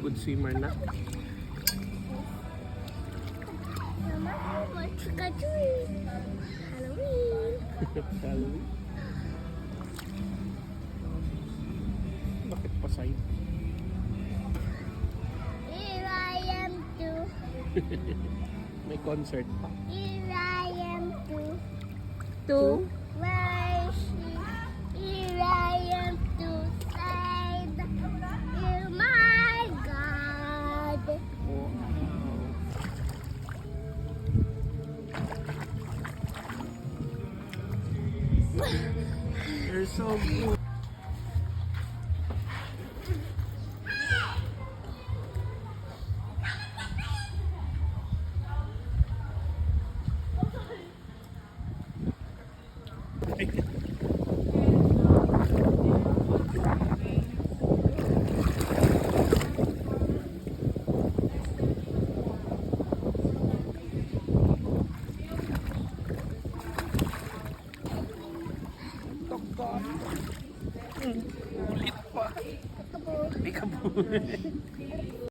good swimmer na. Mama, Halloween. Halloween. Bakit pa side? Here I am too. May concert pa. Here I am too. Two. Where is she? Here I am too. Side. Oh my God. Wow. You're so good. Ulit pa. Ikabul.